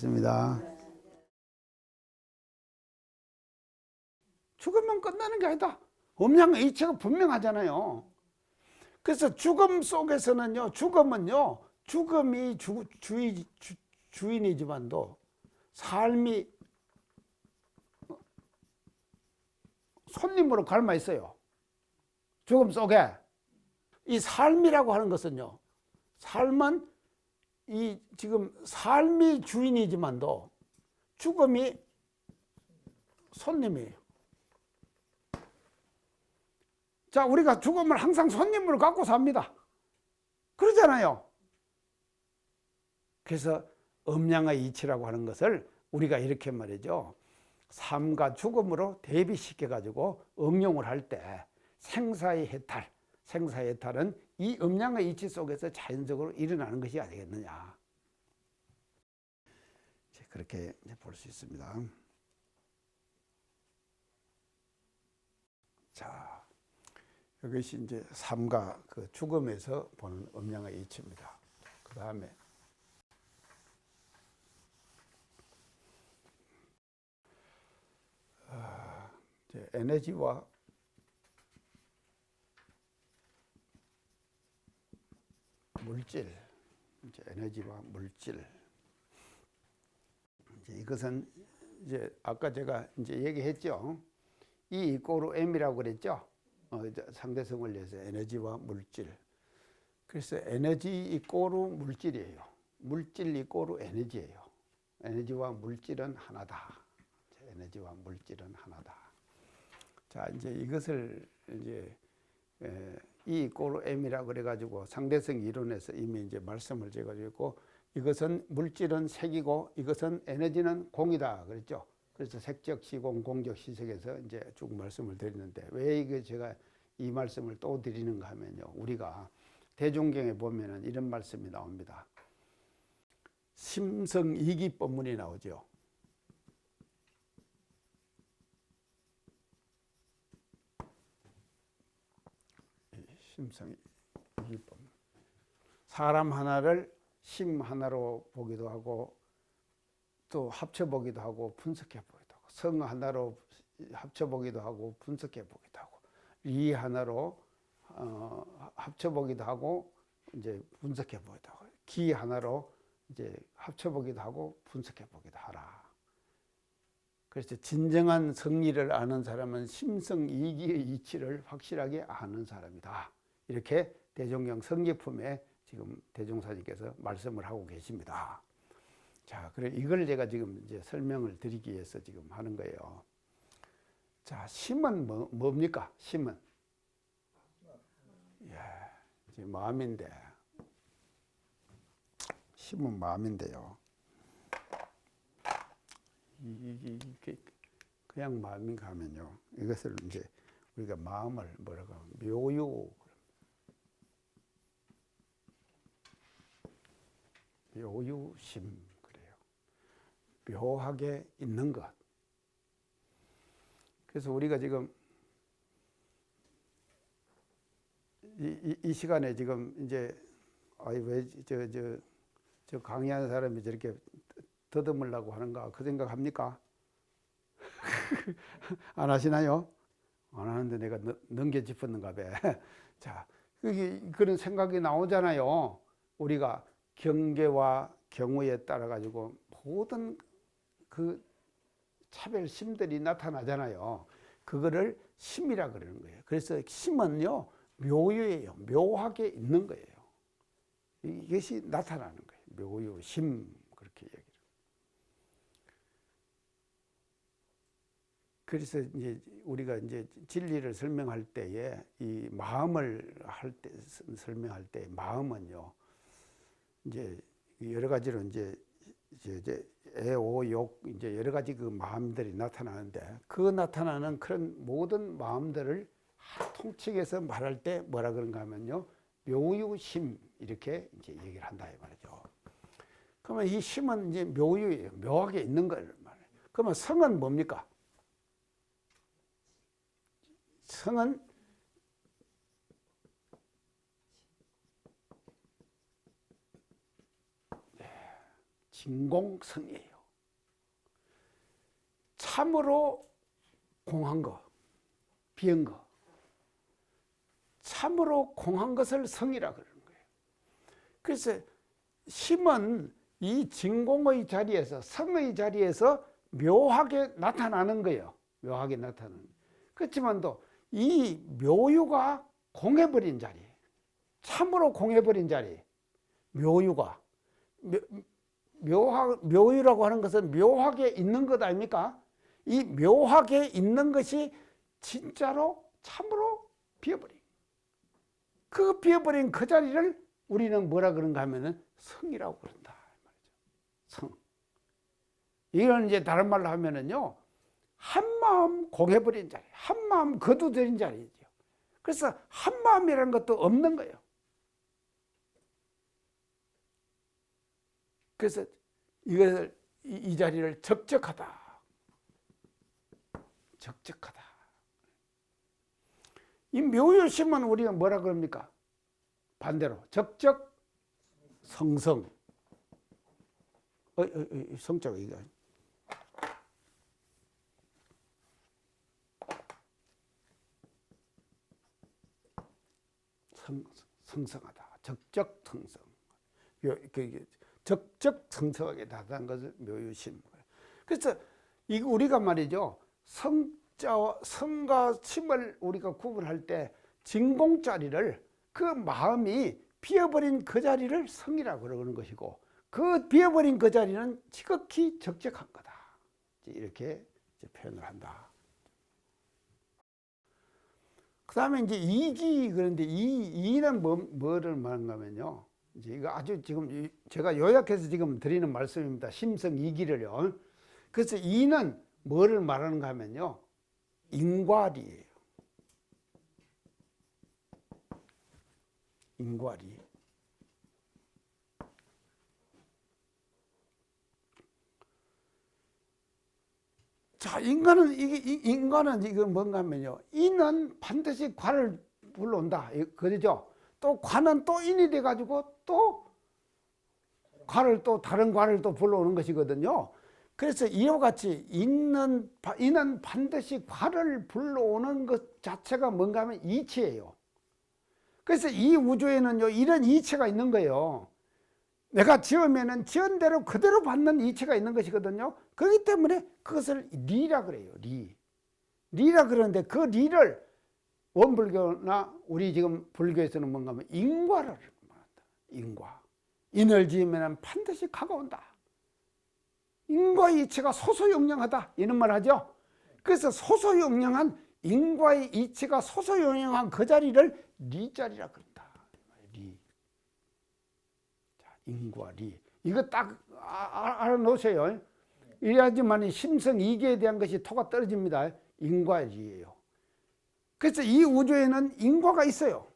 고맙습니다. 죽으면 끝나는 게 아니다. 음양의체가 분명하잖아요. 그래서 죽음 속에서는요, 죽음이 주인이지만도 삶이 손님으로 갈마 있어요. 죽음 속에. 이 삶이라고 하는 것은요, 삶은 지금 삶이 주인이지만도 죽음이 손님이에요. 자, 우리가 죽음을 항상 손님으로 갖고 삽니다. 그러잖아요. 그래서 음양의 이치라고 하는 것을 우리가 이렇게 말이죠. 삶과 죽음으로 대비시켜 가지고 응용을 할 때 생사의 해탈은 이 음양의 이치 속에서 자연적으로 일어나는 것이 아니겠느냐. 그렇게 볼 수 있습니다. 자, 이것이 이제 삶과 그 죽음에서 보는 음양의 이치입니다. 그 다음에 에너지와 물질, 에너지와 물질. 이것은 이제 아까 제가 이제 얘기했죠. E 이꼬르 M이라고 그랬죠. 상대성을 위해서 에너지와 물질. 그래서 에너지 이꼬르 물질이에요. 물질 이꼬르 에너지예요. 에너지와 물질은 하나다. 에너지와 물질은 하나다. 자, 이제 이것을 이제 E 이꼬르 M이라고 그래가지고 상대성 이론에서 이미 이제 말씀을 제가 드렸고, 이것은 물질은 색이고 이것은 에너지는 공이다 그랬죠. 그래서 색적 시공, 공적 시색에서 이제 쭉 말씀을 드리는데, 왜 이게 제가 이 말씀을 또 드리는가 하면요, 우리가 대종경에 보면은 이런 말씀이 나옵니다. 심성이기법문이 나오죠. 심성이기법문. 사람 하나를 심 하나로 보기도 하고 또 합쳐보기도 하고 분석해 보기도 하고, 성 하나로 합쳐보기도 하고 분석해 보기도 하고, 리 하나로 합쳐보기도 하고 이제 분석해 보기도 하고, 기 하나로 이제 합쳐보기도 하고 분석해 보기도 하라. 그래서 진정한 성리를 아는 사람은 심성이기의 이치를 확실하게 아는 사람이다. 이렇게 대종경 성기품에 지금 대종사님께서 말씀을 하고 계십니다. 자, 그래 이걸 제가 지금 이제 설명을 드리기 위해서 지금 하는 거예요. 자, 심은 뭡니까? 심은 지금 마음인데, 심은 마음인데요. 이게 그냥 마음인가 하면요, 이것을 이제 우리가 마음을 뭐라고 묘유심 그래요. 묘하게 있는 것. 그래서 우리가 지금 이 시간에 지금 이제 왜 저 강의하는 사람이 저렇게 더듬으려고 하는가, 그 생각합니까? 안 하시나요? 안 하는데 내가 넘겨 짚었는가 봐. 자, 그런 생각이 나오잖아요. 우리가 경계와 경우에 따라 가지고 모든 그 차별심들이 나타나잖아요. 그거를 심이라 그러는 거예요. 그래서 심은요, 묘유예요. 묘하게 있는 거예요. 이것이 나타나는 거예요. 묘유, 심, 그렇게 얘기를. 그래서 이제 우리가 이제 진리를 설명할 때에 이 마음을 설명할 때 마음은요, 이제 여러 가지로 이제 애오욕 이제 여러 가지 그 마음들이 나타나는데, 그 나타나는 그런 모든 마음들을 통칭해서 말할 때 뭐라 그런가 하면요, 묘유심 이렇게 이제 얘기를 한다 이 말이죠. 그러면 이 심은 이제 묘유예요. 묘하게 있는 걸 말해요. 그러면 성은 뭡니까? 성은 진공성이에요. 참으로 공한 거, 비은 거. 참으로 공한 것을 성이라 그러는 거예요. 그래서 힘은 이 진공의 자리에서, 성의 자리에서 묘하게 나타나는 거예요. 묘하게 나타나는. 그렇지만도 이 묘유가 공해버린 자리, 참으로 공해버린 자리, 묘유가. 묘유라고 하는 것은 묘하게 있는 것 아닙니까? 이 묘하게 있는 것이 진짜로 참으로 비어버린. 그 비어버린 그 자리를 우리는 뭐라 그런가 하면은 성이라고 그런다. 성. 이건 이제 다른 말로 하면은요, 한마음 공해버린 자리, 한마음 거두들인 자리죠. 그래서 한마음이라는 것도 없는 거예요. 그래서 이것을, 이 자리를 적적하다. 적적하다. 이 묘유심은 우리가 뭐라 그럽니까? 반대로 적적 성성. 성자가 이거. 성성하다. 적적 성성. 적적 성성하게 다한 것을 묘유심. 그래서 이거 우리가 말이죠. 성과 심을 우리가 구분할 때 진공자리를, 그 마음이 비어버린 그 자리를 성이라고 그러는 것이고, 그 비어버린 그 자리는 지극히 적적한 거다. 이렇게 표현을 한다. 그 다음에 이제 이기, 그런데 이는 뭐를 말하냐면요. 이제 이거 아주 지금 제가 요약해서 지금 드리는 말씀입니다. 심성 이기를요. 그래서 이는 뭐를 말하는가 하면요. 인과리예요. 인과리. 자, 인간은 이거 뭔가 하면요. 인은 반드시 과를 불러온다. 그러죠? 또 과는 또 인이 돼가지고 또 과를 또 다른 과를 또 불러오는 것이거든요. 그래서 이와 같이 이는 반드시 과를 불러오는 것 자체가 뭔가 하면 이치예요. 그래서 이 우주에는요, 이런 이치가 있는 거예요. 내가 지으면은 지은 대로 그대로 받는 이치가 있는 것이거든요. 그렇기 때문에 그것을 리라 그래요. 리라 그러는데 그 리를 원불교나 우리 지금 불교에서는 뭔가 하면 인과를 말한다. 인과. 인을 지으면 반드시 가가 온다. 인과의 이치가 소소영령하다. 이런 말 하죠. 그래서 소소영령한 인과의 이치가 소소영령한 그 자리를 리자리라 그런다. 리. 자, 인과 리. 이거 딱 알아놓으세요. 이래야지만 심성 이계에 대한 것이 토가 떨어집니다. 인과 리예요. 그래서 이 우주에는 인과가 있어요.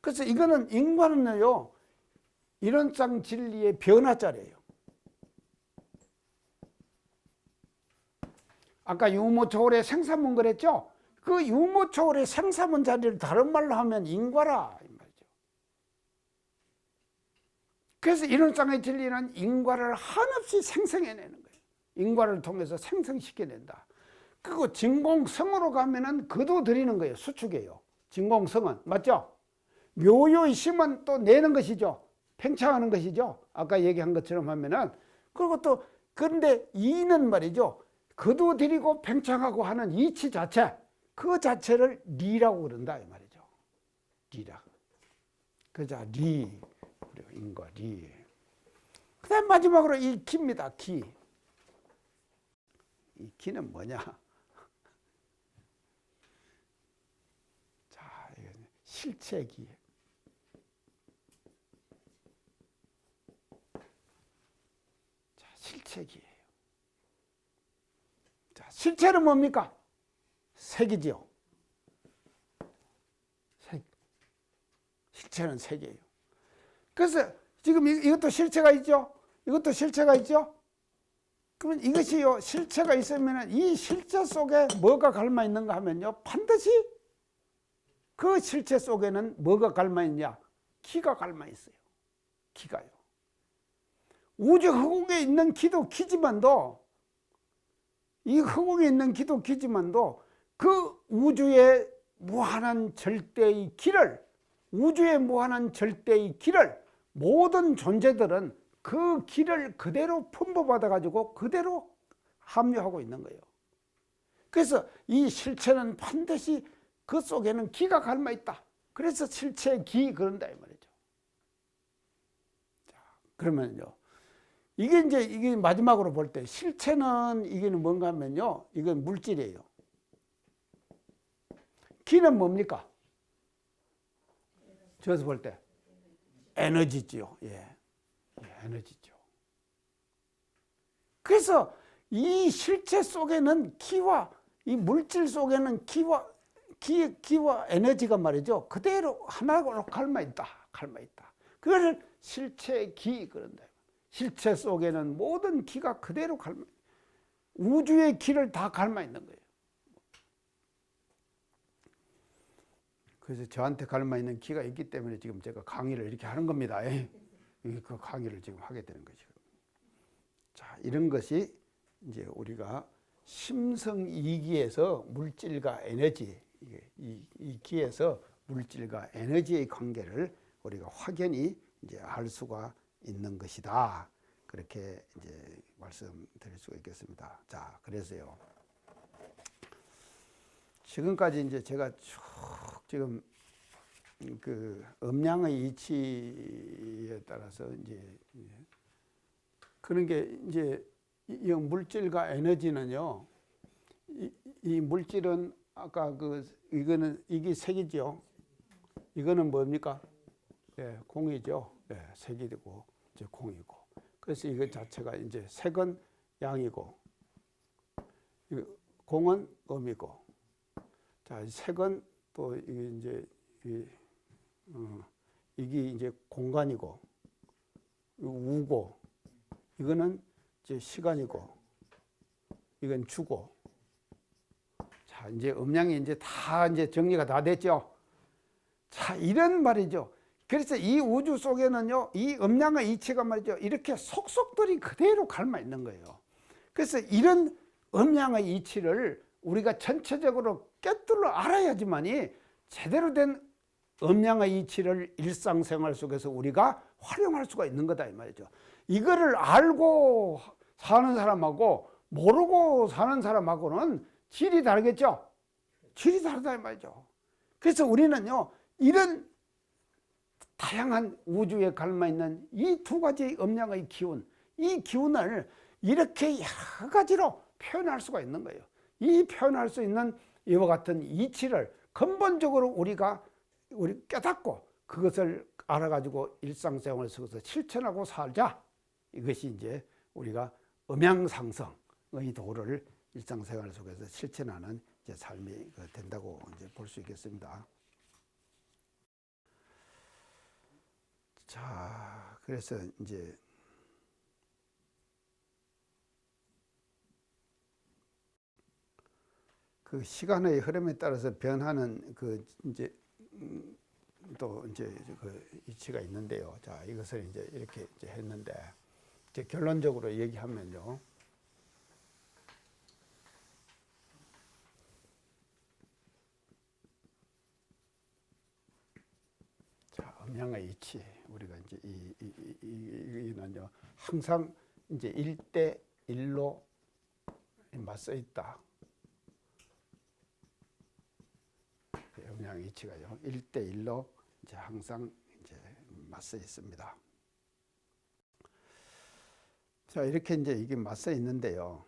그래서 이거는 인과는요, 이론상 진리의 변화자리예요. 아까 유무초월의 생사문 그랬죠? 그 유무초월의 생사문 자리를 다른 말로 하면 인과라 이 말이죠. 그래서 이론상의 진리는 인과를 한없이 생성해내는 거예요. 인과를 통해서 생성시켜낸다. 그리고 진공성으로 가면은 그도 드리는 거예요. 수축이에요. 진공성은 맞죠? 묘요의 심은 또 내는 것이죠. 팽창하는 것이죠. 아까 얘기한 것처럼 하면은. 그리고 또 그런데 이는 말이죠. 그도 드리고 팽창하고 하는 이치 자체, 그 자체를 리라고 그런다 이 말이죠. 리라. 그자 리. 그리고 인과 리. 그다음 마지막으로 이 기입니다. 기. 이 기는 뭐냐? 자, 이건 실체기. 자, 실체기예요. 자, 실체는 뭡니까? 색이지요. 색. 실체는 색이에요. 그래서 지금 이것도 실체가 있죠? 이것도 실체가 있죠? 그러면 이것이요, 실체가 있으면 이 실체 속에 뭐가 갈마 있는가 하면요, 반드시 그 실체 속에는 뭐가 갈마 있냐? 기가 갈마 있어요. 기가요. 우주 허공에 있는 기도 기지만도 이 허공에 있는 기도 기지만도 그 우주의 무한한 절대의 길을, 우주의 무한한 절대의 길을 모든 존재들은 그 길을 그대로 품보받아 가지고 그대로 합류하고 있는 거예요. 그래서 이 실체는 반드시 그 속에는 기가 갈마 있다. 그래서 실체의 기 그런다 이 말이죠. 자, 그러면요. 이게 마지막으로 볼 때 실체는 이게는 뭔가 하면요. 이건 물질이에요. 기는 뭡니까? 저에서 볼 때 에너지지요. 예, 에너지죠. 그래서 이 실체 속에는 기와 이 물질 속에는 기와 에너지가 말이죠. 그대로 하나로 갈마 있다. 그걸 실체의 기 그런다. 실체 속에는 모든 기가 그대로 갈마, 우주의 기를 다 갈마 있는 거예요. 그래서 저한테 갈마 있는 기가 있기 때문에 지금 제가 강의를 이렇게 하는 겁니다. 그 강의를 지금 하게 되는 거죠. 자, 이런 것이 이제 우리가 심성이기에서 물질과 에너지, 이 기에서 물질과 에너지의 관계를 우리가 확연히 이제 알 수가 있는 것이다. 그렇게 이제 말씀드릴 수가 있겠습니다. 자, 그래서요. 지금까지 이제 제가 쭉 지금 그 음양의 이치에 따라서 이제 그런 게 이제 이 물질과 에너지는요. 이 물질은 아까 이게 색이죠. 이거는 뭡니까? 예, 공이죠. 예, 색이고 이제 공이고. 그래서 이거 자체가 이제 색은 양이고, 공은 음이고. 자, 색은 또 이게 이제 이게 이제 공간이고, 우고, 이거는 이제 시간이고, 이건 주고. 자, 이제 음양이 이제 다 이제 정리가 다 됐죠. 자, 이런 말이죠. 그래서 이 우주 속에는요, 이 음양의 이치가 말이죠, 이렇게 속속들이 그대로 갈마 있는 거예요. 그래서 이런 음양의 이치를 우리가 전체적으로 꿰뚫어 알아야지만이 제대로 된 음양의 이치를 일상생활 속에서 우리가 활용할 수가 있는 거다 이 말이죠. 이거를 알고 사는 사람하고 모르고 사는 사람하고는 질이 다르겠죠. 질이 다르다 이 말이죠. 그래서 우리는요, 이런 다양한 우주에 갈마 있는 이 두 가지 음양의 기운, 이 기운을 이렇게 여러 가지로 표현할 수가 있는 거예요. 이 표현할 수 있는 이와 같은 이치를 근본적으로 우리 깨닫고 그것을 알아가지고 일상생활 속에서 실천하고 살자. 이것이 이제 우리가 음양상성의 도를 일상생활 속에서 실천하는 이제 삶이 된다고 이제 볼 수 있겠습니다. 자, 그래서 이제 그 시간의 흐름에 따라서 변하는 그 이제 또 이제 그 이치가 있는데요. 자, 이것을 이제 이렇게 이제 했는데 이제 결론적으로 얘기하면요. 자, 음양의 이치. 우리가 이제 이는요 항상 이제 1대1로 맞서 있다. 음양의 이치가요 1대1로 이제 항상 이제 맞서 있습니다. 자, 이렇게 이제 이게 맞서 있는데요.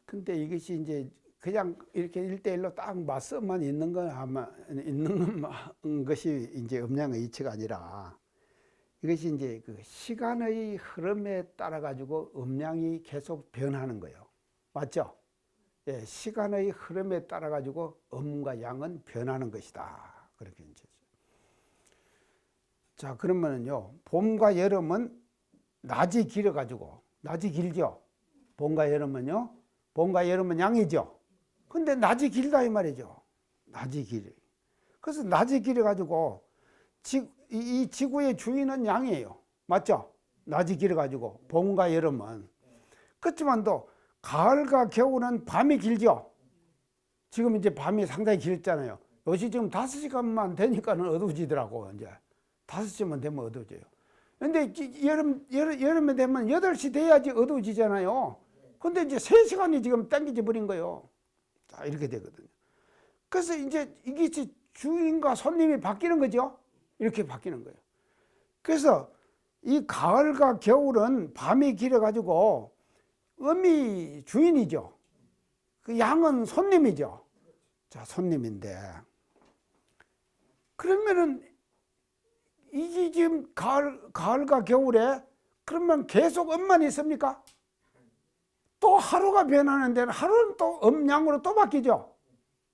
근데 이것이 이제 그냥 이렇게 1대1로 딱 맞서만 있는 건 아마 있는 것이 이제 음양의 이치가 아니라 이것이 이제 그 시간의 흐름에 따라 가지고 음양이 계속 변하는 거예요. 맞죠? 예, 시간의 흐름에 따라 가지고 음과 양은 변하는 것이다. 그렇게 이제. 자, 그러면은요, 봄과 여름은 낮이 길어 가지고 낮이 길죠. 봄과 여름은요, 봄과 여름은 양이죠. 근데 낮이 길다 이 말이죠. 낮이 길어. 그래서 낮이 길어 가지고 이 지구의 주인은 양이에요. 맞죠? 낮이 길어 가지고 봄과 여름은. 그렇지만도 가을과 겨울은 밤이 길죠. 지금 이제 밤이 상당히 길잖아요. 요새 지금 5시간만 되니까는 어두워지더라고. 이제 5시만 되면 어두워져요. 근데 여름에 되면 8시 돼야지 어두워지잖아요. 근데 이제 3시간이 지금 당겨져 버린 거예요. 자, 이렇게 되거든요. 그래서 이제 이게 주인과 손님이 바뀌는 거죠. 이렇게 바뀌는 거예요. 그래서 이 가을과 겨울은 밤이 길어가지고 음이 주인이죠. 그 양은 손님이죠. 자, 손님인데. 그러면은 이게 지금 가을과 겨울에 그러면 계속 음만 있습니까? 또 하루가 변하는 데는 하루는 또 음양으로 또 바뀌죠.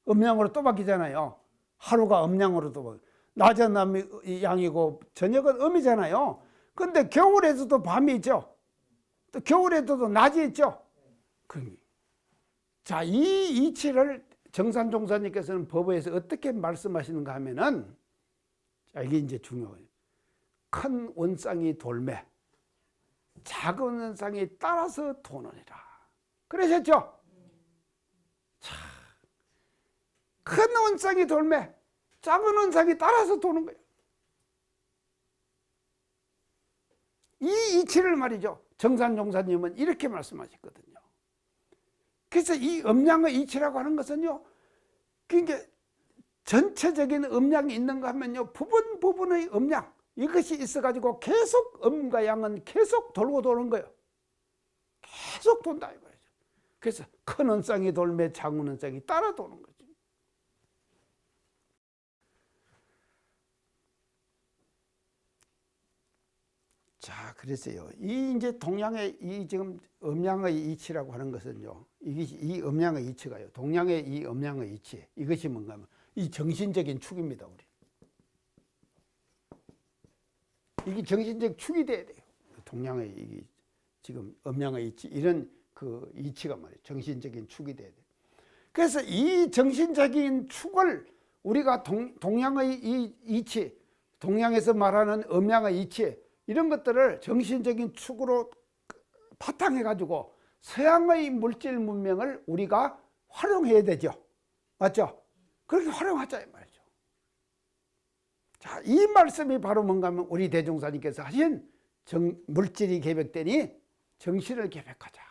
음양으로 또 바뀌잖아요. 하루가 음양으로 또 바뀌죠. 낮은 양이고 저녁은 음이잖아요. 근데 겨울에도 밤이 있죠. 또 겨울에도 낮이 있죠. 자, 이 이치를 정산종사님께서는 법에서 어떻게 말씀하시는가 하면은, 자, 이게 이제 중요해요. 큰 원상이 돌매, 작은 원상이 따라서 도느니라. 그러셨죠? 자, 큰 원상이 돌매, 작은 원상이 따라서 도는 거예요. 이 이치를 말이죠. 정산종사님은 이렇게 말씀하셨거든요. 그래서 이 음양의 이치라고 하는 것은요, 그러니까 전체적인 음양이 있는가 하면요, 부분의 음양, 이것이 있어가지고 계속 음과 양은 계속 돌고 도는 거예요. 계속 돈다 이거죠. 그래서 큰 원상이 돌매 작은 원상이 따라 도는 거죠. 자, 그래서요, 이 이제 동양의 이 지금 음양의 이치라고 하는 것은요, 이 음양의 이치가요, 동양의 이 음양의 이치, 이것이 뭔가 하면 이 정신적인 축입니다, 우리. 이게 정신적 축이 돼야 돼요. 동양의 이 지금 음양의 이치, 이런 그 이치가 말이에요. 정신적인 축이 돼야 돼요. 그래서 이 정신적인 축을 우리가 동양의 이 이치, 동양에서 말하는 음양의 이치, 이런 것들을 정신적인 축으로 바탕해 가지고 서양의 물질 문명을 우리가 활용해야 되죠. 맞죠? 그렇게 활용하자 이 말이죠. 자, 이 말씀이 바로 뭔가 하면 우리 대종사님께서 하신 물질이 계백되니 정신을 계백하자.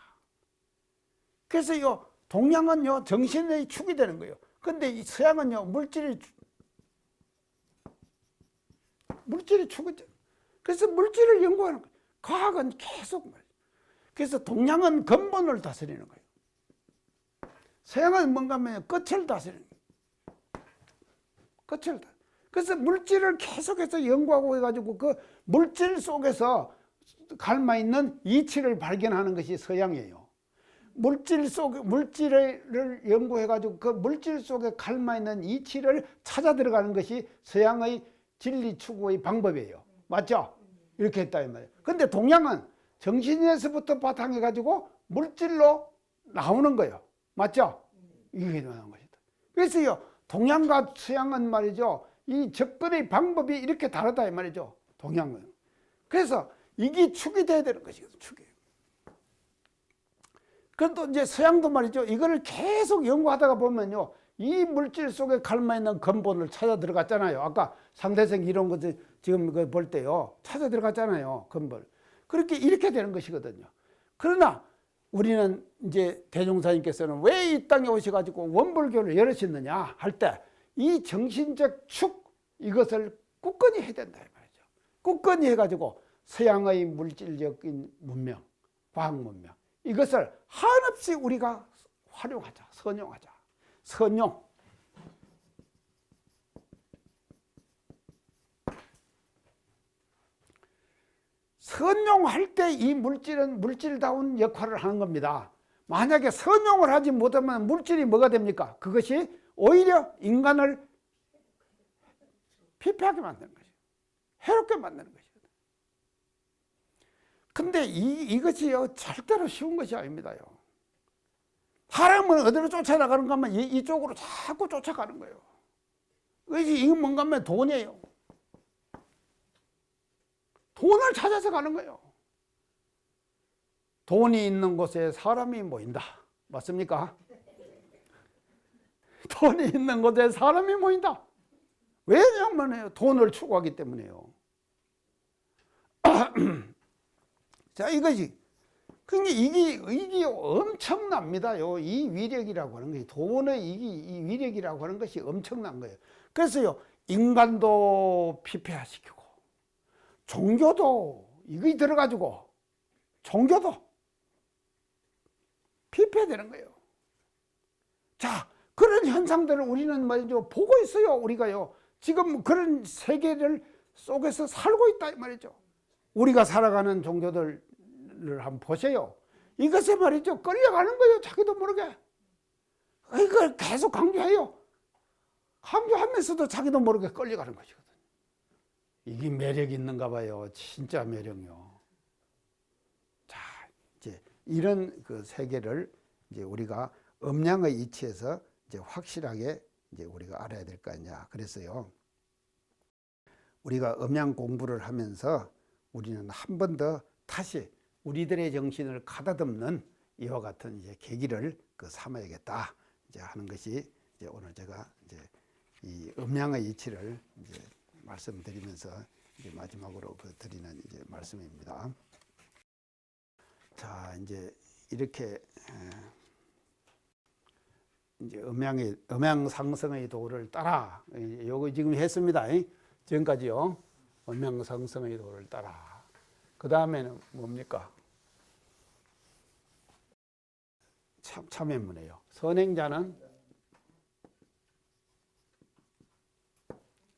그래서 요 동양은요 정신의 축이 되는 거예요. 근데 이 서양은요 물질이 축이죠. 그래서 물질을 연구하는 거예요. 과학은 계속 말이에요. 그래서 동양은 근본을 다스리는 거예요. 서양은 뭔가 하면 끝을 다스리는 거예요. 끝을 다. 그래서 물질을 계속해서 연구하고 해가지고 그 물질 속에서 갈마 있는 이치를 발견하는 것이 서양이에요. 물질을 연구해가지고 그 물질 속에 갈마 있는 이치를 찾아 들어가는 것이 서양의 진리 추구의 방법이에요. 맞죠? 이렇게 했다 이 말이에요. 근데 동양은 정신에서부터 바탕해가지고 물질로 나오는 거예요. 맞죠? 이게 나오는 것이다. 그래서요, 동양과 서양은 말이죠, 이 접근의 방법이 이렇게 다르다 이 말이죠. 동양은. 그래서 이게 축이 돼야 되는 것이거든요. 축이. 그런데 이제 서양도 말이죠, 이거를 계속 연구하다가 보면요, 이 물질 속에 갈마 있는 근본을 찾아 들어갔잖아요. 아까 상대성 이런 것들 지금 볼 때요, 찾아 들어갔잖아요. 근본. 그렇게 이렇게 되는 것이거든요. 그러나 우리는 이제 대종사님께서는 왜 이 땅에 오셔가지고 원불교를 열으셨느냐 할 때 이 정신적 축, 이것을 굳건히 해야 된다 이 말이죠. 굳건히 해가지고 서양의 물질적인 문명, 과학 문명, 이것을 한없이 우리가 활용하자, 선용하자. 선용. 선용할 때 이 물질은 물질다운 역할을 하는 겁니다. 만약에 선용을 하지 못하면 물질이 뭐가 됩니까? 그것이 오히려 인간을 피폐하게 만드는 것이에요. 해롭게 만드는 것이거든요. 근데 이것이요, 절대로 쉬운 것이 아닙니다요. 사람은 어디로 쫓아나가는가 하면 이쪽으로 자꾸 쫓아가는 거예요. 이게 뭔가 하면 돈이에요. 돈을 찾아서 가는 거예요. 돈이 있는 곳에 사람이 모인다. 맞습니까? 돈이 있는 곳에 사람이 모인다. 왜냐면 돈을 추구하기 때문에요. 자, 이거지. 그러니까 이게 엄청납니다요. 이 위력이라고 하는 것이, 돈의 이 위력이라고 하는 것이 엄청난 거예요. 그래서요, 인간도 피폐화시키고, 종교도 이거 들어가지고, 종교도 피폐되는 거예요. 자, 그런 현상들을 우리는 말이죠, 보고 있어요. 우리가요, 지금 그런 세계를 속에서 살고 있다 이 말이죠. 우리가 살아가는 종교들을 한번 보세요. 이것에 말이죠, 끌려가는 거예요. 자기도 모르게. 이걸 계속 강조해요. 강조하면서도 자기도 모르게 끌려가는 것이거든요. 이게 매력이 있는가 봐요. 진짜 매력이요. 자, 이제 이런 그 세계를 이제 우리가 음양의 이치에서 이제 확실하게 이제 우리가 알아야 될 거 아니냐. 그래서요, 우리가 음양 공부를 하면서 우리는 한 번 더 다시 우리들의 정신을 가다듬는 이와 같은 이제 계기를 삼아야겠다 이제 하는 것이 이제 오늘 제가 이제 이 음양의 이치를 이제 말씀드리면서 이제 마지막으로 드리는 이제 말씀입니다. 자, 이제 이렇게 이제 음양 상승의 도를 따라, 요거 지금 했습니다. 지금까지요. 음양 상승의 도를 따라. 그 다음에는 뭡니까? 참회문이에요. 선행자는,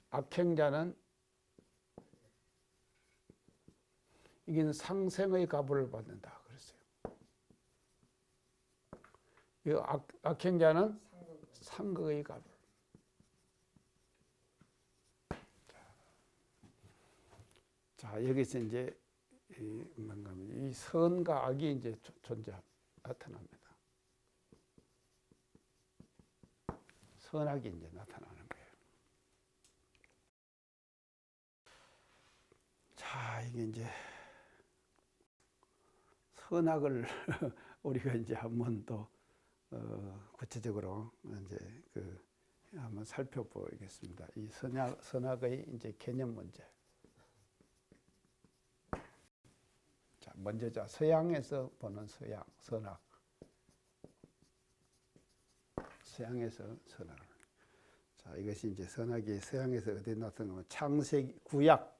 악행자는 이게 상생의 가부를 받는다 그랬어요. 이 악행자는 상극의 가부. 자, 여기서 이제 이 선과 악이 이제 나타납니다. 선악이 이제 나타나는 거예요. 자, 이게 이제 선악을 우리가 이제 한번 또 구체적으로 이제 한번 살펴보겠습니다. 이 선악의 이제 개념 문제. 자, 먼저 서양에서 보는 선악. 서양에서 선악. 자, 이것이 이제 선악이 서양에서 어디 나타나면 창세기 구약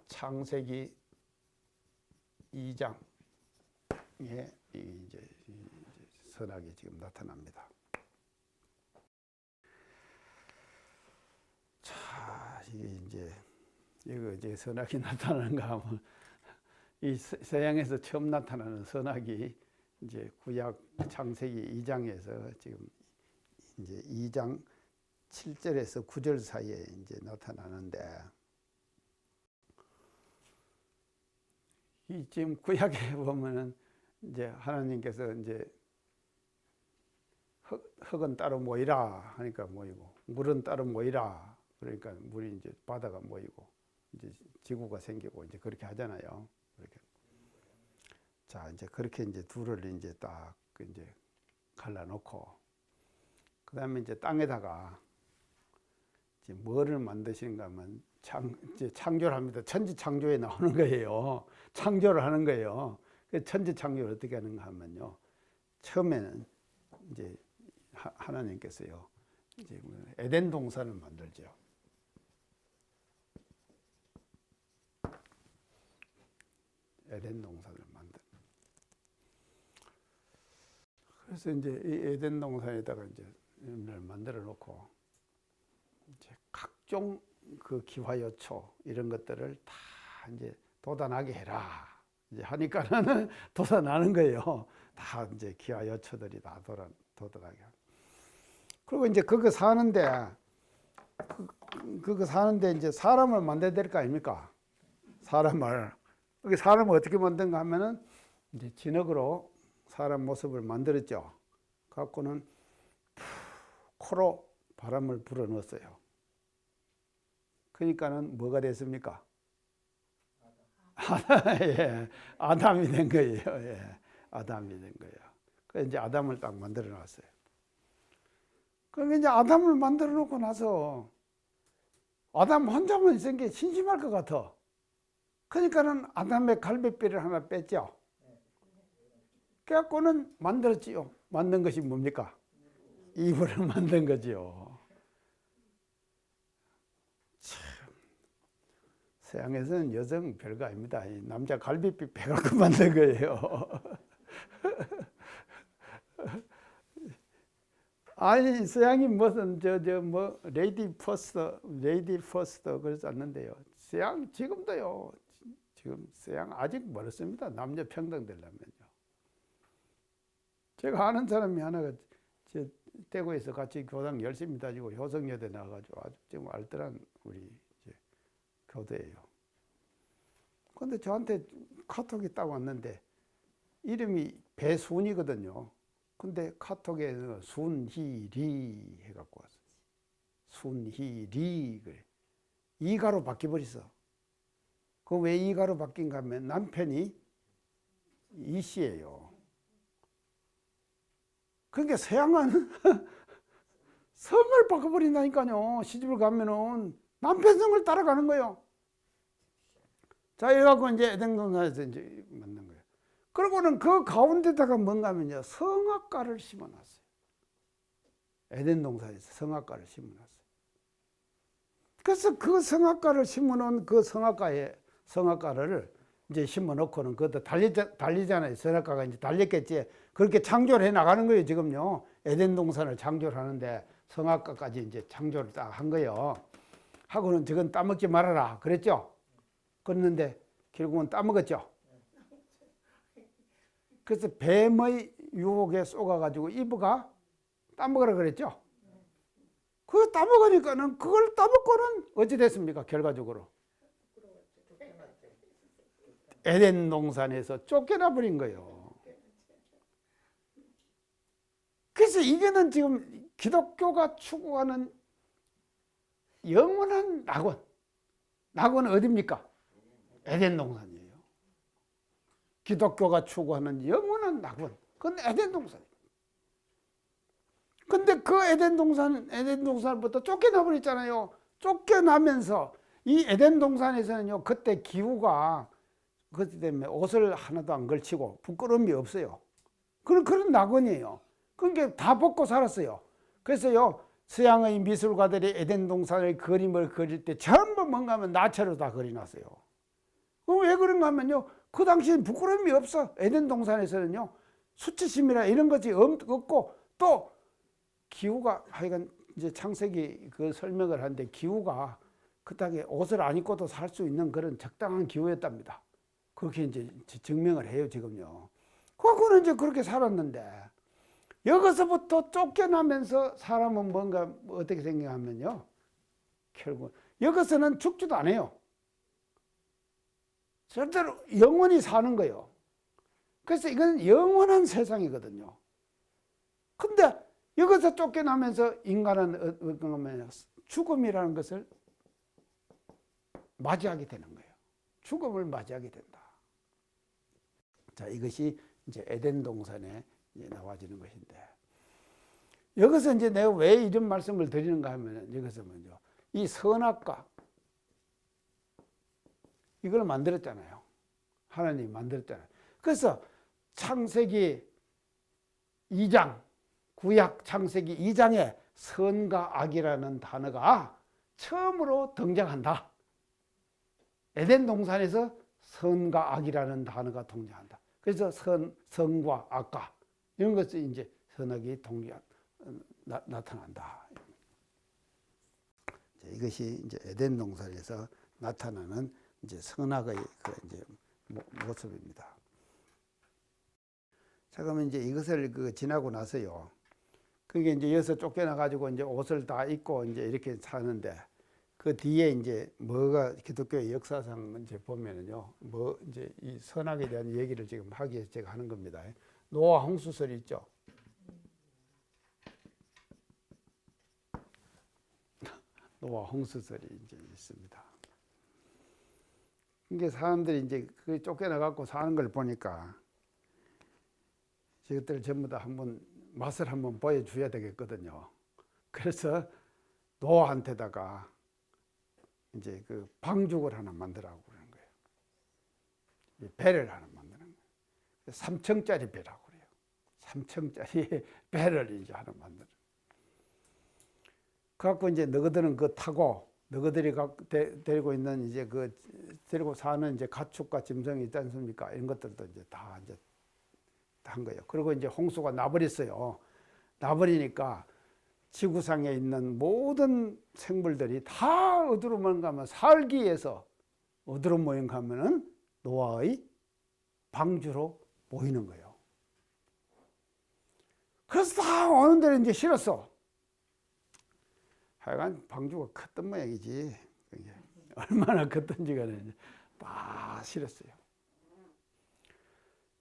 창세기 2장에 이제 선악이 지금 나타납니다. 자, 이게 이제 선악이 나타나는가 하면 이 서양에서 처음 나타나는 선악이 이제 구약 창세기 2장에서 지금 이제 2장 7절에서 9절 사이에 이제 나타나는데, 이 지금 구약에 보면은 이제 하나님께서 이제 흙은 따로 모이라 하니까 모이고, 물은 따로 모이라 그러니까 물이 이제 바다가 모이고, 이제 지구가 생기고 이제 그렇게 하잖아요. 그렇게. 자, 이제 그렇게 이제 둘을 이제 딱 이제 갈라놓고, 그 다음에 이제 땅에다가 이제 뭐를 만드시는가 하면 이제 창조를 합니다. 천지 창조에 나오는 거예요. 창조를 하는 거예요. 천지 창조를 어떻게 하는가 하면요, 처음에는 이제 하나님께서요, 이제 에덴 동산을 만들죠. 에덴 동산을 만들. 그래서 이제 이 에덴 동산에다가 이제 만들어 놓고, 이제 각종 그 기화요초 이런 것들을 다 이제 돋아나게 해라 이제 하니까는 돋아나는 거예요. 다 이제 기화요초들이 다 돋아나게. 그리고 이제 그거 사는데 이제 사람을 만들어야 될 거 아닙니까? 사람을 어떻게 만든가 하면은 이제 진흙으로 사람 모습을 만들었죠. 갖고는 코로 바람을 불어 넣었어요. 그러니까는 뭐가 됐습니까? 예, 아담이 된 거예요. 예. 아담이 된 거예요. 그래서 이제 아담을 딱 만들어 놨어요. 그럼 이제 아담을 만들어 놓고 나서 아담 혼자만 있은 게 심심할 것 같아. 그러니까는 아담의 갈비뼈를 하나 뺐죠. 그래갖고는 만들었지요. 만든 것이 뭡니까? 이불을 만든 거지요. 참, 서양에서는 여성 별거 아닙니다. 남자 갈비뼈 빼갖고 만든 거예요. 아니 서양이 무슨 뭐 레이디 퍼스트 그러지 않는데요. 서양 지금도요. 지금 서양 아직 멀었습니다. 남녀 평등 되려면요. 제가 아는 사람이 하나가 저 대구에서 같이 교당 열심히 다니고 효성여대 나와가지고 아주 지금 알뜰한 우리 교대예요. 근데 저한테 카톡이 딱 왔는데 이름이 배순이거든요. 근데 카톡에 순희리 해갖고 왔어. 순희리 그래. 이가로 바뀌어버렸어. 그 왜 이가로 바뀐가 하면 남편이 이씨예요. 그러니까 서양은 성을 바꿔버린다니까요. 시집을 가면은 남편 성을 따라가는 거예요. 자, 이래갖고 이제 에덴동산에서 이제 만난 거예요. 그러고는 그 가운데다가 뭔가 하면요. 성악과를 심어놨어요. 에덴동산에서 성악과를 심어놨어요. 그래서 그 성악과를 심어놓은 그 성악과를 이제 심어놓고는 그것도 달리잖아요. 성악과가 이제 달렸겠지. 그렇게 창조를 해 나가는 거예요, 지금요. 에덴동산을 창조를 하는데 성악과까지 이제 창조를 딱 한 거예요. 하고는 저건 따먹지 말아라. 그랬죠? 그랬는데 결국은 따먹었죠. 그래서 뱀의 유혹에 쏘가가지고 이브가 따먹으라 그랬죠. 그거 따먹으니까는 그걸 따먹고는 어찌 됐습니까? 결과적으로. 에덴 동산에서 쫓겨나 버린 거예요. 그래서 이게는 지금 기독교가 추구하는 영원한 낙원. 낙원은 어디입니까? 에덴 동산이에요. 기독교가 추구하는 영원한 낙원. 그건 에덴 동산이에요. 근데 그 에덴 동산부터 쫓겨나 버렸잖아요. 쫓겨나면서 이 에덴 동산에서는요, 그때 기후가 그것 때문에 옷을 하나도 안 걸치고 부끄러움이 없어요. 그런 낙원이에요. 그러니까 다 벗고 살았어요. 그래서요, 서양의 미술가들이 에덴 동산의 그림을 그릴 때 전부 뭔가 하면 나체로 다 그려놨어요. 왜 그런가 하면요, 그 당시엔 부끄러움이 없어. 에덴 동산에서는요, 수치심이나 이런 것이 없고, 또 기후가 하여간 이제 창세기 그 설명을 하는데 기후가 그 땅에 옷을 안 입고도 살 수 있는 그런 적당한 기후였답니다. 그렇게 이제 증명을 해요, 지금요. 그거는 이제 그렇게 살았는데, 여기서부터 쫓겨나면서 사람은 뭔가 어떻게 생각하면요, 결국 여기서는 죽지도 않아요. 절대로 영원히 사는 거예요. 그래서 이건 영원한 세상이거든요. 근데 여기서 쫓겨나면서 인간은 죽음이라는 것을 맞이하게 되는 거예요. 죽음을 맞이하게 된다. 자, 이것이 이제 에덴 동산에 나와지는 것인데, 여기서 이제 내가 왜 이런 말씀을 드리는가 하면, 여기서 먼저 이 선악과 이걸 만들었잖아요. 하나님이 만들었잖아요. 그래서 창세기 2장, 구약 창세기 2장에 선과 악이라는 단어가 처음으로 등장한다. 에덴 동산에서 선과 악이라는 단어가 등장한다. 그래서 선과 악과 이런 것이 이제 선악이 나타난다. 이것이 이제 에덴 동산에서 나타나는 이제 선악의 그 이제 모습입니다. 자, 그러면 이제 이것을 지나고 나서요. 그게 이제 여기서 쫓겨나 가지고 이제 옷을 다 입고 이제 이렇게 사는데, 그 뒤에 이제 뭐가 기독교의 역사상 이제 보면은요, 뭐 이제 이 선악에 대한 얘기를 지금 하기 위해서 제가 하는 겁니다. 노아 홍수설이 있죠. 노아 홍수설이 이제 있습니다. 이게 사람들이 이제 그 쫓겨나 갖고 사는 걸 보니까 저것들 전부 다 한번 맛을 한번 보여줘야 되겠거든요. 그래서 노아한테다가 이제 그 방죽을 하나 만들라고 그러는 거예요. 배를 하나 만드는 거예요. 3층짜리 배라고 그래요. 3층짜리 배를 이제 하나 만들어. 그래갖고 이제 너희들은 그거 타고 너희들이 데리고 있는 이제 그 데리고 사는 이제 가축과 짐승이 있지 않습니까? 이런 것들도 이제 다 한 거예요. 그리고 이제 홍수가 나버렸어요. 나버리니까 지구상에 있는 모든 생물들이 다 어디로 모인가면 살기 위해서 어디로 모인가 하면은 노아의 방주로 모이는 거예요. 그래서 다 어느 데를 이제 실었어. 하여간 방주가 컸던 모양이지. 얼마나 컸던지가 다 실었어요.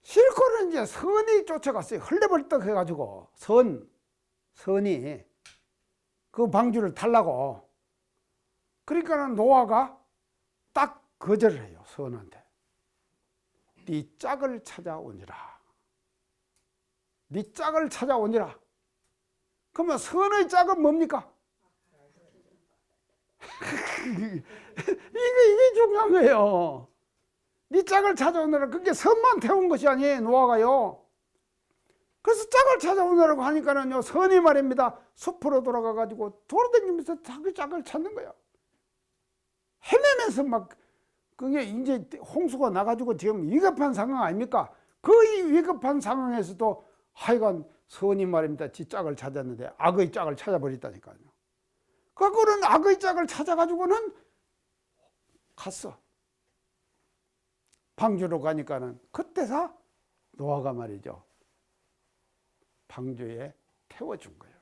실고는 이제 선이 쫓아갔어요. 헐레벌떡 해가지고 선이 그 방주를 타려고. 그러니까 노아가 딱 거절을 해요. 선한테. 네 짝을 찾아오니라. 네 짝을 찾아오니라. 그러면 선의 짝은 뭡니까? 이게 중요한 거예요. 네 짝을 찾아오느라. 그게 선만 태운 것이 아니에요. 노아가요. 그래서 짝을 찾아오느라고 하니까는요, 선이 말입니다. 숲으로 돌아가가지고 돌아다니면서 자기 짝을 찾는 거예요. 헤매면서 막, 그게 이제 홍수가 나가지고 지금 위급한 상황 아닙니까? 그 위급한 상황에서도 하여간 선이 말입니다. 지 짝을 찾았는데 악의 짝을 찾아버렸다니까요. 그거는 악의 짝을 찾아가지고는 갔어. 방주로 가니까는 그때서 노아가 말이죠. 방주에 태워준 거예요.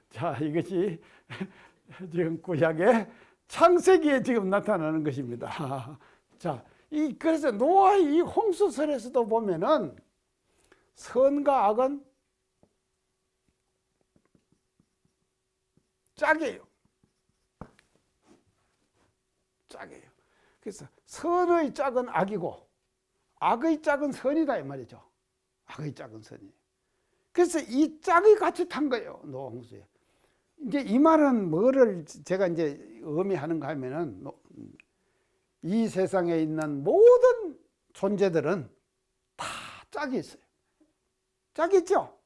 자, 이것이 지금 구약의 창세기에 지금 나타나는 것입니다. 자, 그래서 노아의 이 홍수설에서도 보면은 선과 악은 짝이에요. 짝이에요. 그래서 선의 짝은 악이고 악의 짝은 선이다 이 말이죠. 악의 짝은 선이. 그래서 이 짝이 같이 탄 거예요. 노아 홍수에. 이제 이 말은 뭐를 제가 이제 의미하는가 하면은 이 세상에 있는 모든 존재들은 다 짝이 있어요. 짝이 있죠?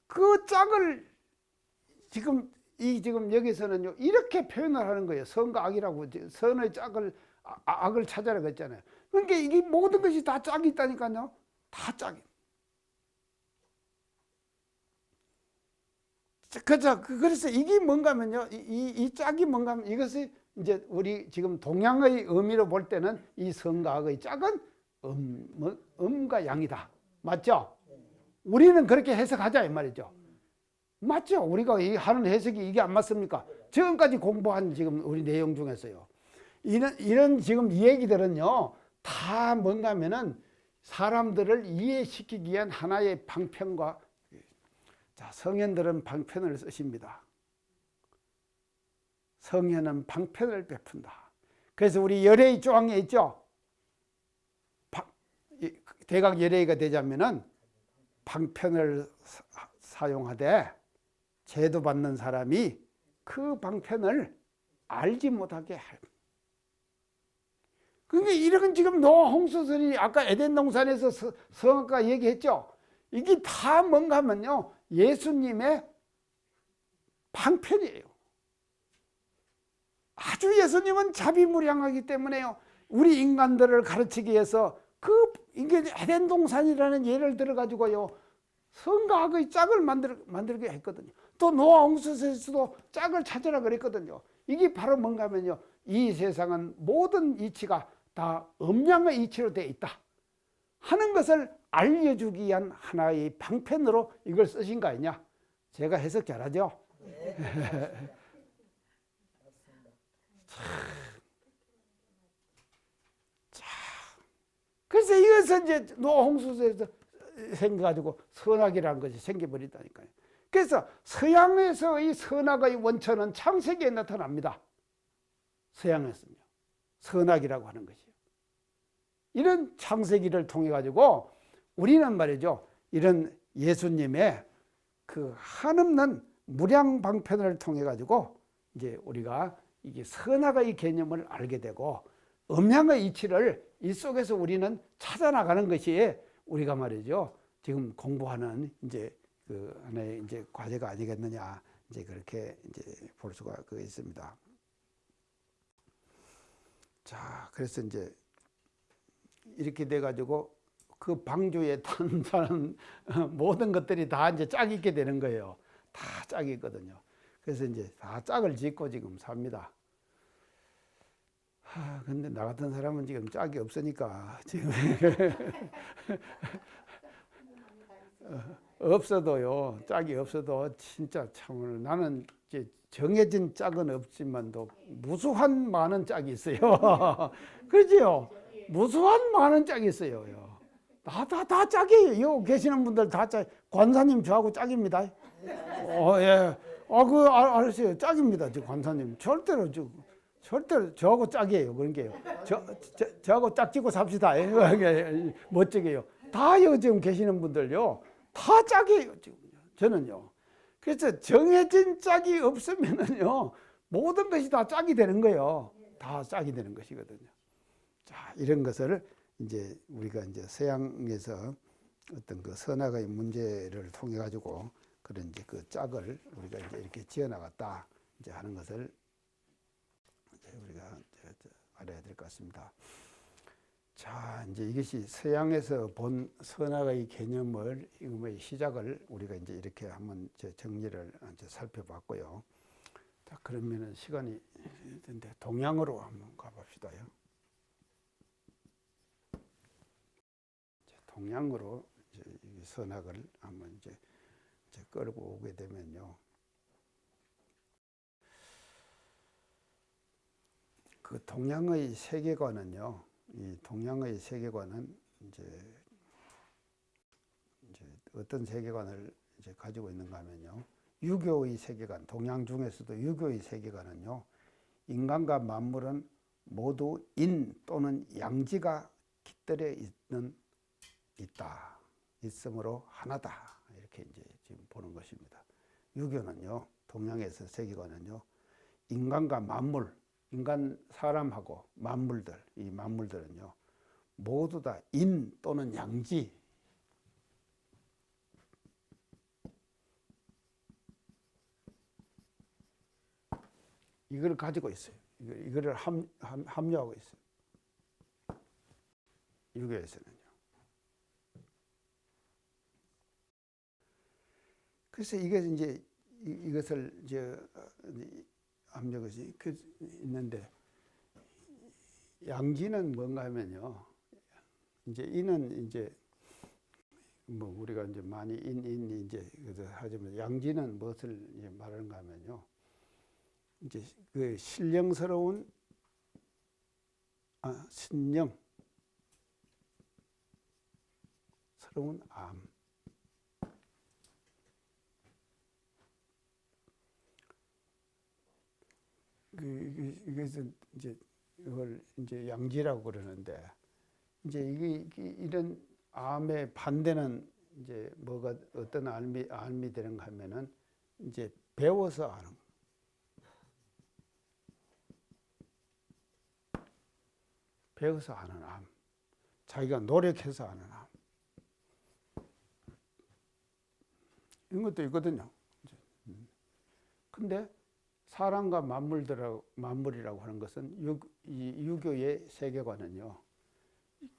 그 짝을 지금 여기서는요, 이렇게 표현을 하는 거예요. 선과 악이라고. 선의 짝을, 악을 찾아라고 했잖아요. 그러니까 이게 모든 것이 다 짝이 있다니까요. 다 짝이. 그래서 이게 뭔가 하면요, 이 짝이 뭔가 하면 이것이 이제 우리 지금 동양의 의미로 볼 때는 이 선과 악의 짝은 음과 양이다. 맞죠? 우리는 그렇게 해석하자 이 말이죠. 맞죠? 우리가 하는 해석이 이게 안 맞습니까? 지금까지 공부한 지금 우리 내용 중에서요. 이런 지금 이 얘기들은요, 다 뭔가 하면은 사람들을 이해시키기 위한 하나의 방편과, 자, 성현들은 방편을 쓰십니다. 성현은 방편을 베푼다. 그래서 우리 열애의 조항에 있죠? 대각 열애가 되자면은 방편을 사용하되 제도받는 사람이 그 방편을 알지 못하게 할. 그러니까 이런 지금 노아 홍수설이 아까 에덴 동산에서 성악가 얘기했죠. 이게 다 뭔가 하면요, 예수님의 방편이에요. 아주 예수님은 자비무량하기 때문에요, 우리 인간들을 가르치기 위해서 이게 에덴 동산이라는 예를 들어가지고요, 선과 악의 짝을 만들게 했거든요. 또 노아 홍수에서도 짝을 찾으라 그랬거든요. 이게 바로 뭔가 하면요, 이 세상은 모든 이치가 다 음양의 이치로 되어 있다 하는 것을 알려주기 위한 하나의 방편으로 이걸 쓰신 거 아니냐. 제가 해석 잘하죠? 네. 자, 그래서 이것은 이제 노아 홍수에서 생겨가지고 선악이라는 것이 생겨버리다니까요. 그래서 서양에서의 선악의 원천은 창세기에 나타납니다. 서양에서요. 선악이라고 하는 것이에요. 이런 창세기를 통해 가지고 우리는 말이죠. 이런 예수님의 그 한없는 무량방편을 통해 가지고 이제 우리가 이게 선악의 개념을 알게 되고 음양의 이치를 이 속에서 우리는 찾아나가는 것이 우리가 말이죠. 지금 공부하는 이제 그 하나의 이제 과제가 아니겠느냐 이제 그렇게 이제 볼 수가 있습니다. 자, 그래서 이제 이렇게 돼 가지고 그 방주에 탄 모든 것들이 다 이제 짝이 있게 되는 거예요. 다 짝이 있거든요. 그래서 이제 다 짝을 짓고 지금 삽니다. 근데 나 같은 사람은 지금 짝이 없으니까 지금 없어도요. 짝이 없어도 진짜 참 나는 이제 정해진 짝은 없지만도 무수한 많은 짝이 있어요. 그렇지요? 무수한 많은 짝이 있어요. 다 짝이에요. 여기 계시는 분들 다 짝. 관사님 저하고 짝입니다. 예. 알았어요. 짝입니다. 저 관사님. 절대로 저하고 짝이에요. 그런 게요. 저하고 짝짓고 삽시다. 멋지게요. 다 여기 지금 계시는 분들요. 다 짝이에요. 지금 저는요. 그래서 정해진 짝이 없으면은요. 모든 것이 다 짝이 되는 거예요. 다 짝이 되는 것이거든요. 자, 이런 것을 이제 우리가 이제 서양에서 어떤 그 선악의 문제를 통해 가지고 그런 이제 그 짝을 우리가 이제 이렇게 지어 나갔다 이제 하는 것을 이제 우리가 이제 알아야 될 것 같습니다. 자, 이제 이것이 서양에서 본 선악의 개념을 이거의 시작을 우리가 이제 이렇게 한번 정리를 이제 살펴봤고요. 자, 그러면은 시간이 됐는데 동양으로 한번 가봅시다요. 동양으로 이제 선악을 한번 이제 끌고 오게 되면요. 그 동양의 세계관은요. 이 동양의 세계관은 이제 어떤 세계관을 이제 가지고 있는가 하면요. 유교의 세계관, 동양 중에서도 유교의 세계관은요. 인간과 만물은 모두 인 또는 양지가 깃들여 있으므로 하나다. 이렇게 이제 지금 보는 것입니다. 유교는요, 동양에서 세계관은요, 인간과 만물, 인간 사람하고 만물들, 이 만물들은요, 모두 다 인 또는 양지. 이걸 가지고 있어요. 이거를 함유하고 있어요. 유교에서는요. 그래서 이게 이제 이것을 이제 압력이 있는데 양지는 뭔가 하면요. 이제 인은 이제 뭐 우리가 이제 많이 인 이제 하지만 양지는 무엇을 이제 말하는가 하면요. 이제 그 신령스러운 신령스러운 암. 이것은 이제 이걸 이제 양지라고 그러는데 이제 이게 이런 암의 반대는 이제 뭐가 어떤 암이 되는가 하면은 이제 배워서 하는 거. 배워서 하는 암. 자기가 노력해서 하는 암. 이런 것도 있거든요. 근데 사람과 만물이라고 하는 것은 이 유교의 세계관은요.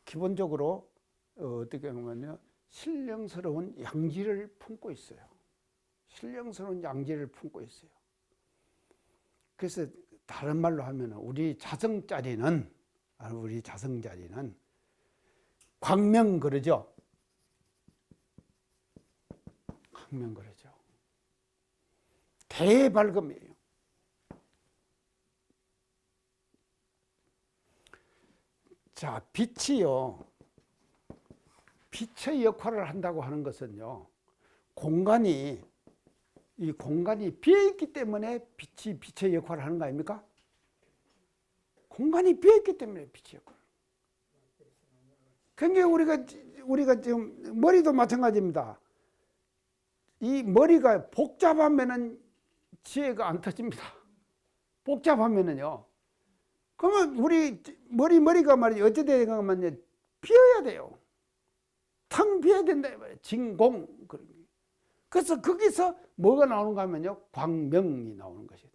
기본적으로 어떻게 보면요. 신령스러운 양지를 품고 있어요. 신령스러운 양지를 품고 있어요. 그래서 다른 말로 하면 우리 자성자리는 광명 그러죠. 광명 그러죠. 대발금이에요. 자, 빛이요. 빛의 역할을 한다고 하는 것은요. 이 공간이 비어 있기 때문에 빛이 빛의 역할을 하는 거 아닙니까? 공간이 비어있기 때문에 빛이 없고. 그러니까 우리가 지금 머리도 마찬가지입니다. 이 머리가 복잡하면은 지혜가 안 터집니다. 복잡하면은요. 그러면 우리 머리가 말이죠. 어찌 되는가 하면 비어야 돼요. 텅 비어야 된다 말이에요. 진공. 그래서 거기서 뭐가 나오는가 하면요. 광명이 나오는 것이에요.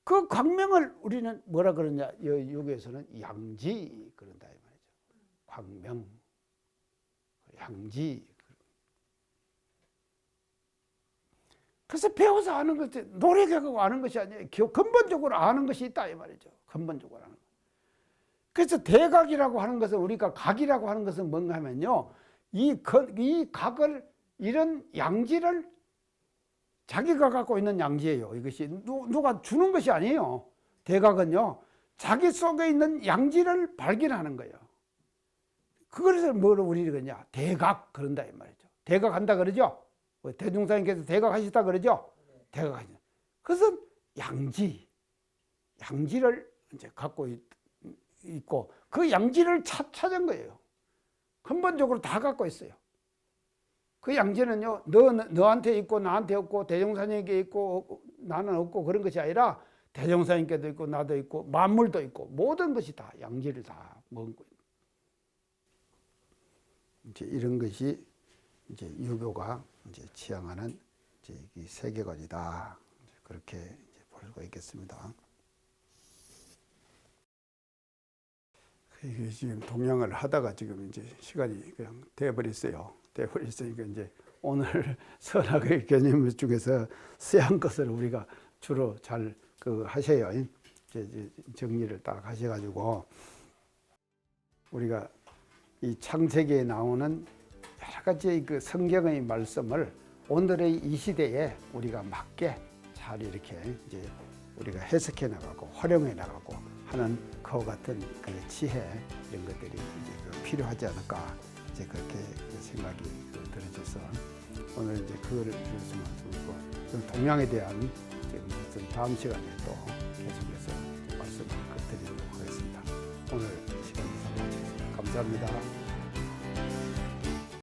그 광명을 우리는 뭐라 그러냐. 여기에서는 양지 그런다 이 말이죠. 광명. 양지. 그래서 배워서 아는 것이 노력하고 아는 것이 아니에요. 근본적으로 아는 것이 있다 이 말이죠. 근본적으로 아는 것. 그래서 대각이라고 하는 것은 우리가 각이라고 하는 것은 뭔가 하면요. 이 각을 이런 양지를 자기가 갖고 있는 양지예요. 이것이 누가 주는 것이 아니에요. 대각은요. 자기 속에 있는 양지를 발견하는 거예요. 그것을 뭐로 우리가 그러냐. 대각 그런다 이 말이죠. 대각한다 그러죠. 대종사님께서 대각하셨다 그러죠. 대각하셨다. 그것은 양지를 이제 갖고 있고 그 양지를 찾은 거예요. 근본적으로 다 갖고 있어요. 그 양지는요, 너한테 있고 나한테 없고 대종사님에게 있고 나는 없고 그런 것이 아니라 대종사님께도 있고 나도 있고 만물도 있고 모든 것이 다 양지를 다 먹고 이제 이런 것이 이제 유교가 이제 지향하는 이제 이 세계관이다. 그렇게 이제 볼 수가 있겠습니다. 이게 지금 동양을 하다가 지금 이제 시간이 그냥 돼버렸어요. 돼버렸으니까 이제 오늘 선악의 개념 중에서 서양 것을 우리가 주로 잘 하셔요. 이제 정리를 딱 하셔가지고 우리가 이 창세기에 나오는 여러 가지 그 성경의 말씀을 오늘의 이 시대에 우리가 맞게 잘 이렇게 이제 우리가 해석해 나가고 활용해 나가고 하는 그와 같은 그 지혜 이런 것들이 이제 필요하지 않을까 이제 그렇게 생각이 들어져서 오늘 이제 그거를 주셨으면 좋고 동양에 대한 지금 다음 시간에 또 계속해서 말씀을 드리도록 하겠습니다. 오늘 시간 마치겠습니다. 감사합니다.